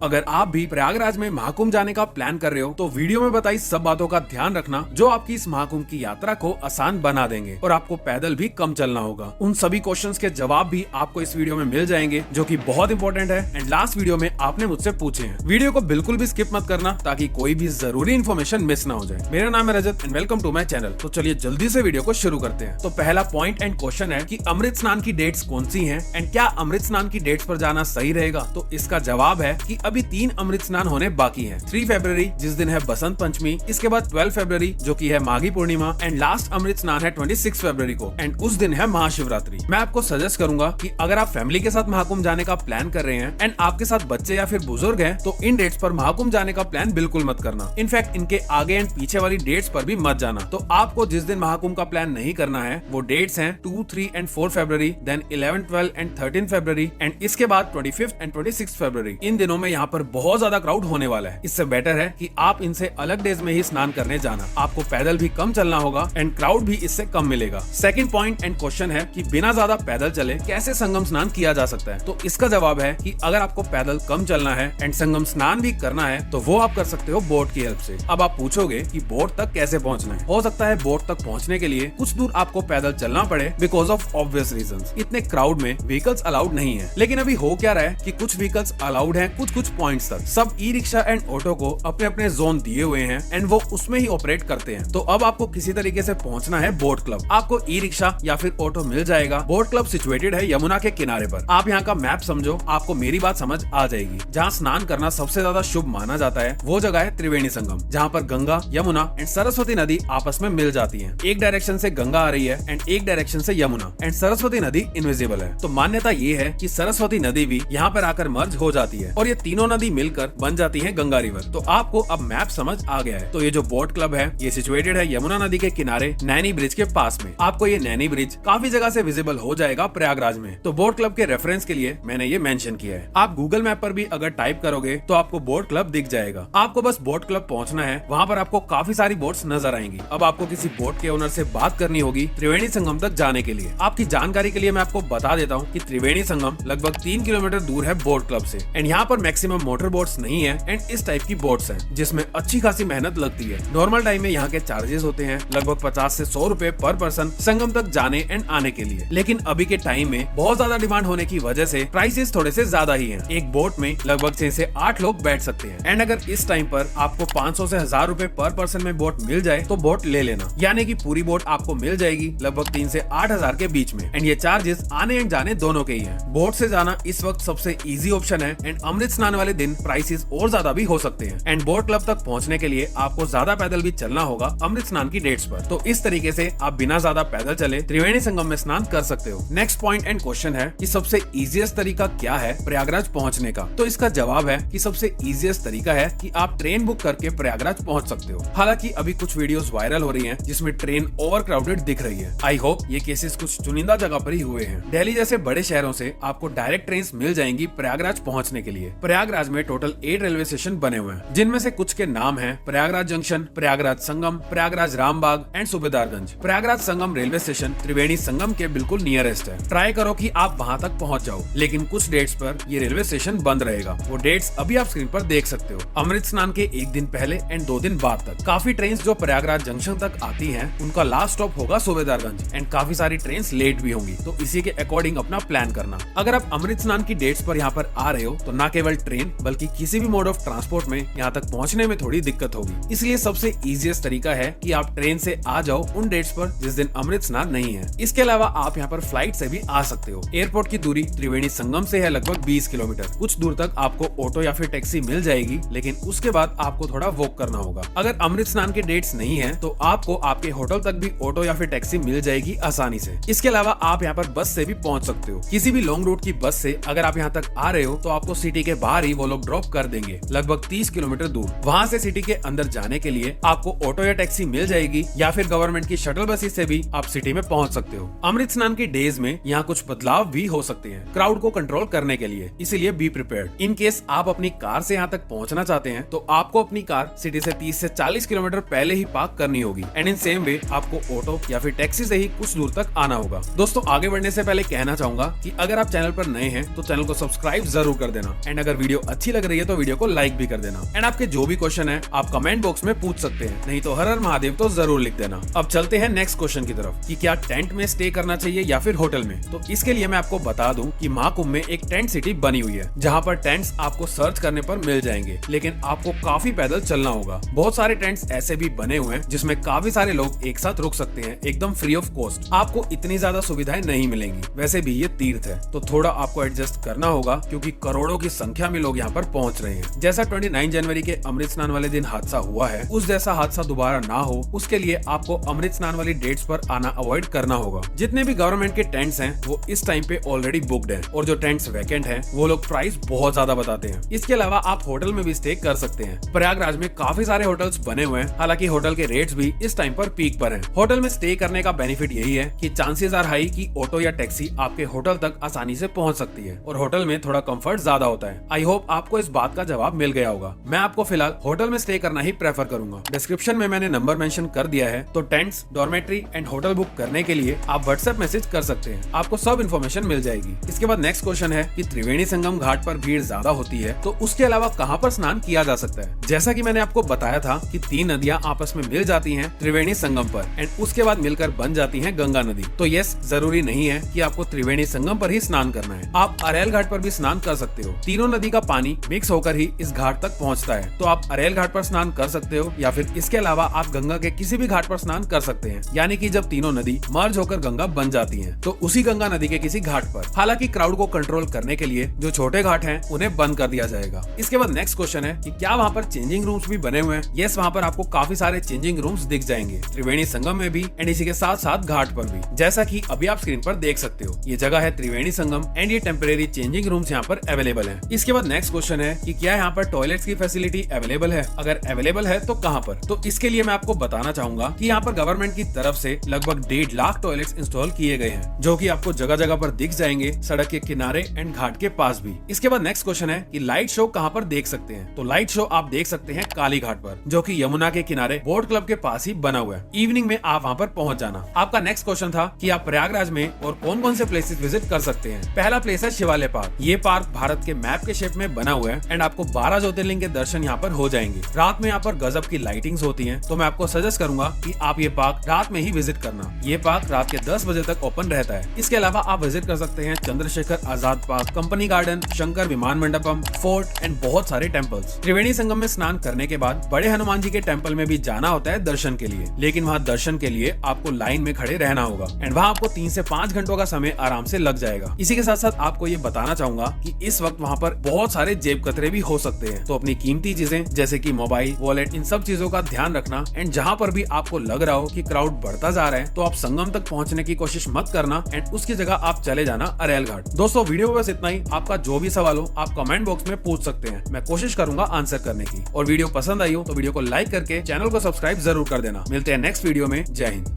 अगर आप भी प्रयागराज में महाकुंभ जाने का प्लान कर रहे हो तो वीडियो में बताई सब बातों का ध्यान रखना जो आपकी इस महाकुंभ की यात्रा को आसान बना देंगे और आपको पैदल भी कम चलना होगा। उन सभी क्वेश्चंस के जवाब भी आपको इस वीडियो में मिल जाएंगे जो कि बहुत इंपॉर्टेंट है एंड लास्ट वीडियो में आपने मुझसे पूछे हैं। वीडियो को बिल्कुल भी स्किप मत करना ताकि कोई भी जरूरी इन्फॉर्मेशन मिस ना हो जाए। मेरा नाम है Rajat and welcome to my channel. तो चलिए जल्दी से वीडियो को शुरू करते हैं। तो पहला पॉइंट एंड क्वेश्चन है कि अमृत स्नान की डेट्स कौन सी हैं एंड क्या अमृत स्नान की डेट्स पर जाना सही रहेगा। तो इसका जवाब है कि अभी 3 अमृत स्नान होने बाकी है। 3 फरवरी जिस दिन है बसंत पंचमी, इसके बाद 12 फरवरी जो कि है माघी पूर्णिमा एंड लास्ट अमृत स्नान है 26 फरवरी को एंड उस दिन है महाशिवरात्रि। मैं आपको सजेस्ट करूंगा कि अगर आप फैमिली के साथ महाकुंभ जाने का प्लान कर रहे हैं एंड आपके साथ बच्चे या फिर बुजुर्ग हैं तो इन डेट्स पर महाकुंभ जाने का प्लान बिल्कुल मत करना। इनफैक्ट इनके आगे एंड पीछे वाली डेट्स पर भी मत जाना। तो आपको जिस दिन महाकुंभ का प्लान नहीं करना है वो डेट्स हैं 2, 3 एंड 4 फरवरी, देन 11, 12 एंड 13 फरवरी एंड इसके बाद 25 एंड 26 फरवरी। इन दिनों में यहाँ पर बहुत ज्यादा क्राउड होने वाला है। इससे बेटर है कि आप इनसे अलग डेज में ही स्नान करने जाना। आपको पैदल भी कम चलना होगा एंड क्राउड भी इससे कम मिलेगा। सेकंड पॉइंट एंड क्वेश्चन है कि बिना ज्यादा पैदल चले कैसे संगम स्नान किया जा सकता है। तो इसका जवाब है कि अगर आपको पैदल कम चलना है एंड संगम स्नान भी करना है तो वो आप कर सकते हो बोट की हेल्प से। अब आप पूछोगे कि बोट तक कैसे पहुँचना है। हो सकता है बोट तक पहुँचने के लिए कुछ दूर आपको पैदल चलना पड़े बिकॉज ऑफ ऑब्वियस रीजंस। इतने क्राउड में व्हीकल्स अलाउड नहीं है। लेकिन अभी हो क्या रहा है कि कुछ व्हीकल्स अलाउड है कुछ पॉइंट्स तक। सब ई रिक्शा एंड ऑटो को अपने अपने जोन दिए हुए हैं एंड वो उसमें ही ऑपरेट करते हैं। तो अब आपको किसी तरीके से पहुंचना है बोट क्लब। आपको ई रिक्शा या फिर ऑटो मिल जाएगा। बोट क्लब सिचुएटेड है यमुना के किनारे पर। आप यहाँ का मैप समझो, आपको मेरी बात समझ आ जाएगी। जहाँ स्नान करना सबसे ज्यादा शुभ माना जाता है वो जगह है त्रिवेणी संगम, जहाँ पर गंगा, यमुना एंड सरस्वती नदी आपस में मिल जाती है। एक डायरेक्शन से गंगा आ रही है एंड एक डायरेक्शन से यमुना एंड सरस्वती नदी इनविजिबल है। तो मान्यता ये है कि सरस्वती नदी भी यहाँ पर आकर मर्ज हो जाती है और ये तीनों नदी मिलकर बन जाती है गंगा रिवर। तो आपको अब मैप समझ आ गया है। तो ये जो बोट क्लब है ये सिचुएटेड है यमुना नदी के किनारे नैनी ब्रिज के पास में। आपको ये नैनी ब्रिज काफी जगह से विजिबल हो जाएगा प्रयागराज में। तो बोट क्लब के रेफरेंस के लिए मैंने ये मेंशन किया है। आप गूगल मैप पर भी अगर टाइप करोगे तो आपको बोट क्लब दिख जाएगा। आपको बस बोट क्लब पहुंचना है। वहाँ पर आपको काफी सारी बोट्स नजर आएंगी। अब आपको किसी बोट के ओनर से बात करनी होगी त्रिवेणी संगम तक जाने के लिए। आपकी जानकारी के लिए मैं आपको बता देता हूँ कि त्रिवेणी संगम लगभग 3 किलोमीटर दूर है बोट क्लब से एंड यहाँ पर मैक्सिमम मोटर बोट्स नहीं है एंड इस टाइप की बोट्स हैं जिसमें अच्छी खासी मेहनत लगती है। नॉर्मल टाइम में यहाँ के चार्जेस होते हैं लगभग 50 से 100 रुपए पर पर्सन संगम तक जाने एंड आने के लिए। लेकिन अभी के टाइम में बहुत ज्यादा डिमांड होने की वजह से प्राइसेस थोड़े से ज्यादा ही हैं। एक बोट में लगभग 6 से 8 लोग बैठ सकते हैं एंड अगर इस टाइम पर आपको 500 से 1000 रुपए पर पर्सन में बोट मिल जाए तो बोट ले लेना। यानी कि पूरी बोट आपको मिल जाएगी लगभग 3 से 8,000 के बीच में एंड ये चार्जेस आने एंड जाने दोनों के ही है। बोट से जाना इस वक्त सबसे इजी ऑप्शन है एंड अमृत स्नान वाले दिन प्राइसेस और ज्यादा भी हो सकते हैं एंड बोट क्लब तक पहुंचने के लिए आपको ज्यादा पैदल भी चलना होगा अमृत स्नान की डेट्स पर। तो इस तरीके से आप बिना ज्यादा पैदल चले त्रिवेणी संगम में स्नान कर सकते हो। नेक्स्ट पॉइंट एंड क्वेश्चन है कि सबसे इजीएस्ट तरीका क्या है प्रयागराज पहुंचने का। तो इसका जवाब है कि सबसे इजीएस्ट तरीका है कि आप ट्रेन बुक करके प्रयागराज पहुंच सकते हो। हालांकि अभी कुछ वीडियोस वायरल हो रही हैं जिसमें ट्रेन ओवर क्राउडेड दिख रही है। आई होप ये केसेस कुछ चुनिंदा जगह पर ही हुए हैं। दिल्ली जैसे बड़े शहरों से आपको डायरेक्ट ट्रेन मिल जाएंगी प्रयागराज पहुँचने के लिए। प्रयागराज में टोटल 8 रेलवे स्टेशन बने हुए हैं जिनमें से कुछ के नाम है Prayagraj junction, Prayagraj Sangam, Prayagraj Rambagh and Subedarganj. Prayagraj Sangam railway station Triveni Sangam के बिल्कुल नियरेस्ट है। ट्राई करो कि आप वहां तक पहुंच जाओ। लेकिन कुछ डेट्स पर ये रेलवे स्टेशन बंद रहेगा। वो डेट्स अभी आप स्क्रीन पर देख सकते हो। अमृत स्नान के 1 दिन पहले एंड 2 दिन बाद तक काफी ट्रेन जो प्रयागराज जंक्शन तक आती है उनका लास्ट स्टॉप होगा सुबेदारगंज एंड काफी सारी ट्रेन लेट भी होंगी। तो इसी के अकॉर्डिंग अपना प्लान करना। अगर आप अमृत स्नान की डेट्स पर यहाँ पर आ रहे हो तो न केवल ट्रेन बल्कि किसी भी मोड ऑफ ट्रांसपोर्ट में यहाँ तक पहुँचने में थोड़ी दिक्कत होगी। इसलिए सबसे इजीएस्ट तरीका है कि आप ट्रेन से आ जाओ उन डेट्स पर जिस दिन अमृत स्नान नहीं है। इसके अलावा आप यहाँ पर फ्लाइट से भी आ सकते हो। एयरपोर्ट की दूरी त्रिवेणी संगम से है लगभग 20 किलोमीटर। कुछ दूर तक आपको ऑटो या फिर टैक्सी मिल जाएगी लेकिन उसके बाद आपको थोड़ा वॉक करना होगा। अगर अमृत स्नान के डेट्स नहीं है तो आपको आपके होटल तक भी ऑटो या फिर टैक्सी मिल जाएगी आसानी से। इसके अलावा आप यहाँ पर बस से भी पहुँच सकते हो। किसी भी लॉन्ग रूट की बस से अगर आप यहाँ तक आ रहे हो तो आपको सिटी के बाहर ही वो लोग ड्रॉप कर देंगे लगभग 30 किलोमीटर दूर। वहाँ से सिटी के अंदर जाने के लिए आपको ऑटो या टैक्सी मिल जाएगी या फिर गवर्नमेंट की शटल बसेस से भी आप सिटी में पहुंच सकते हो। अमृत स्नान के डेज में यहाँ कुछ बदलाव भी हो सकते हैं क्राउड को कंट्रोल करने के लिए, इसीलिए बी प्रिपेयर्ड। इन केस आप अपनी कार से यहाँ तक पहुँचना चाहते हैं तो आपको अपनी कार सिटी से 30 से 40 किलोमीटर पहले ही पार्क करनी होगी एंड इन सेम वे आपको ऑटो या फिर टैक्सी से ही कुछ दूर तक आना होगा। दोस्तों आगे बढ़ने से पहले कहना चाहूंगा कि अगर आप चैनल पर नए हैं तो चैनल को सब्सक्राइब जरूर कर देना एंड अगर वीडियो अच्छी लग रही है तो वीडियो को लाइक भी कर देना। एंड आपके जो भी क्वेश्चन है आप कमेंट बॉक्स में पूछ सकते हैं, नहीं तो हर हर महादेव तो जरूर लिख देना। अब चलते हैं नेक्स्ट क्वेश्चन की तरफ कि क्या टेंट में स्टे करना चाहिए या फिर होटल में। तो इसके लिए मैं आपको बता दूं कि महाकुंभ में एक टेंट सिटी बनी हुई है जहां पर टेंट्स आपको सर्च करने पर मिल जाएंगे, लेकिन आपको काफी पैदल चलना होगा। बहुत सारे टेंट्स ऐसे भी बने हुए हैं जिसमें काफी सारे लोग एक साथ रुक सकते हैं एकदम फ्री ऑफ कॉस्ट। आपको इतनी ज्यादा सुविधाएं नहीं मिलेंगी। वैसे भी ये तीर्थ है तो थोड़ा आपको एडजस्ट करना होगा क्योंकि करोड़ों की संख्या में लोग यहाँ पर पहुँच रहे हैं। जैसा 29 जनवरी के अमृत स्नान वाले दिन हादसा हुआ है, उस जैसा हादसा दोबारा ना हो उसके लिए आपको अमृत स्नान वाली डेट्स पर आना अवॉइड करना होगा। जितने भी गवर्नमेंट के टेंट्स हैं वो इस टाइम पे ऑलरेडी बुक्ड हैं और जो टेंट्स वैकेंट हैं वो लोग प्राइस बहुत ज्यादा बताते हैं। इसके अलावा आप होटल में भी स्टे कर सकते हैं। प्रयागराज में काफी सारे होटल्स बने हुए हैं, हालांकि होटल के रेट्स भी इस टाइम पर पीक पर हैं। होटल में स्टे करने का बेनिफिट यही है कि चांसेस आर हाई कि ऑटो या टैक्सी आपके होटल तक आसानी से पहुंच सकती है और होटल में थोड़ा कंफर्ट ज्यादा होता है। आई होप आपको इस बात का जवाब मिल गया होगा। मैं आपको फिलहाल होटल में स्टे करना ही प्रेफर करूंगा। डिस्क्रिप्शन में मैंने नंबर मेंशन कर दिया है, तो tents, dormitory and hotel book करने के लिए आप व्हाट्सएप मैसेज कर सकते हैं, आपको सब इन्फॉर्मेशन मिल जाएगी। इसके बाद नेक्स्ट क्वेश्चन है कि त्रिवेणी संगम घाट पर भीड़ ज्यादा होती है तो उसके अलावा कहां पर स्नान किया जा सकता है। जैसा कि मैंने आपको बताया था कि 3 नदियां आपस में मिल जाती हैं त्रिवेणी संगम पर एंड उसके बाद मिलकर बन जाती है गंगा नदी। तो यस, जरूरी नहीं है कि आपको त्रिवेणी संगम पर ही स्नान करना है, आप अरेल घाट पर भी स्नान कर सकते हो। तीनों नदी का पानी मिक्स होकर ही इस घाट तक पहुँचता है, तो आप अरेल घाट पर स्नान कर सकते हो या फिर इसके अलावा आप गंगा के किसी भी घाट पर स्नान कर सकते हैं। यानी कि जब तीनों नदी मर्ज होकर गंगा बन जाती हैं, तो उसी गंगा नदी के किसी घाट पर। हालांकि क्राउड को कंट्रोल करने के लिए जो छोटे घाट हैं उन्हें बंद कर दिया जाएगा। इसके बाद नेक्स्ट क्वेश्चन है कि क्या वहाँ पर चेंजिंग रूम्स भी बने हुए हैं। यस, वहाँ पर आपको काफी सारे चेंजिंग रूम्स दिख जाएंगे, त्रिवेणी संगम में भी एंड इसी के साथ साथ घाट पर भी। जैसा कि अभी आप स्क्रीन पर देख सकते हो, ये जगह है त्रिवेणी संगम एंड ये टेम्परेरी चेंजिंग रूम्स यहाँ पर अवेलेबल है। इसके बाद नेक्स्ट क्वेश्चन है कि क्या यहाँ पर टॉयलेट्स की फैसिलिटी अवेलेबल है, अगर अवेलेबल है तो कहाँ पर। तो इसके लिए मैं आपको बताना चाहूंगा कि यहाँ पर गवर्नमेंट की तरफ से लगभग 1.5 लाख टॉयलेट्स इंस्टॉल किए गए हैं, जो कि आपको जगह जगह पर दिख जाएंगे, सड़क के किनारे एंड घाट के पास भी। इसके बाद नेक्स्ट क्वेश्चन है कि लाइट शो कहाँ पर देख सकते हैं। तो लाइट शो आप देख सकते हैं काली घाट पर, जो कि यमुना के किनारे बोट क्लब के पास ही बना हुआ है। इवनिंग में आप वहाँ पर पहुँच जाना। आपका नेक्स्ट क्वेश्चन था कि आप प्रयागराज में और कौन कौन से प्लेसेस विजिट कर सकते हैं। पहला प्लेस है शिवालय पार्क। ये पार्क भारत के मैप के शेप में बना हुआ है एंड आपको 12 ज्योतिर्लिंग के दर्शन यहाँ पर हो जाएंगे। रात में यहाँ पर गजब की लाइटिंग्स होती हैं, तो मैं आपको सजेस्ट करूंगा कि आप ये पार्क रात में ही विजिट करना। ये पार्क रात के 10 बजे तक ओपन रहता है। इसके अलावा आप विजिट कर सकते हैं Chandrashekhar Azad park, company garden, Shankar विमान मंडपम, फोर्ट एंड बहुत सारे टेम्पल्स। त्रिवेणी संगम में स्नान करने के बाद बड़े हनुमान जी के टेम्पल में भी जाना होता है दर्शन के लिए, लेकिन वहाँ दर्शन के लिए आपको लाइन में खड़े रहना होगा एंड वहाँ आपको 3 से 5 घंटों का समय आराम से लग जाएगा। इसी के साथ साथ आपको ये बताना चाहूंगा कि इस वक्त वहाँ पर बहुत सारे जेब कतरे भी हो सकते हैं, तो अपनी कीमती चीजें जैसे कि मोबाइल, वॉलेट, इन सब चीजों का ध्यान रखना। एंड जहाँ पर भी आपको लग रहा हो कि क्राउड बढ़ता जा रहा है तो आप संगम तक पहुँचने की कोशिश मत करना एंड उसकी जगह आप चले जाना अरेल घाट। दोस्तों, वीडियो में बस इतना ही। आपका जो भी सवाल हो आप कमेंट बॉक्स में पूछ सकते हैं, मैं कोशिश करूंगा आंसर करने की। और वीडियो पसंद आई हो तो वीडियो को लाइक करके चैनल को सब्सक्राइब जरूर कर देना। मिलते हैं नेक्स्ट वीडियो में। जय हिंद।